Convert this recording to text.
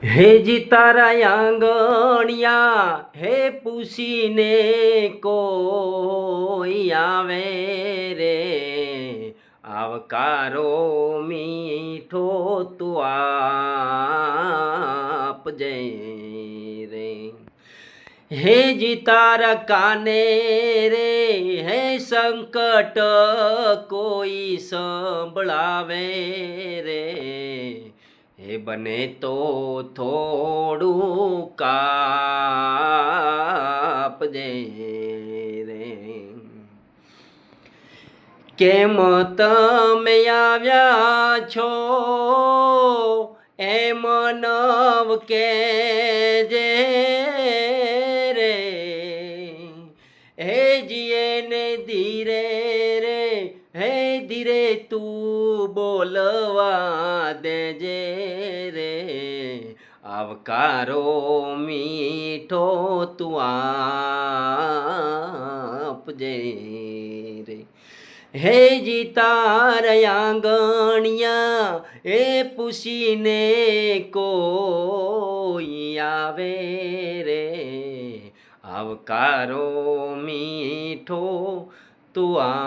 હે જી તારા આંગણિયા હે પૂછીને કોઈ આવે રે આવકારો મીઠો તું આપજે રે હે જી તારા કાને રે હે સંકટ કોઈ સંભળાવે રે હે બને તો થોડું કાપજે રે કેમ તમે આવ્યા છો એમ નવ કેજે રે હે જીએ ને ધીરે રે હે ધીરે તું બોલવા દેજે રે આવકારો મીઠો તું આપજે રે હે જી તારા આંગણિયા એ પૂછીને કોઈ આવે રે આવકારો મીઠો તું આપજે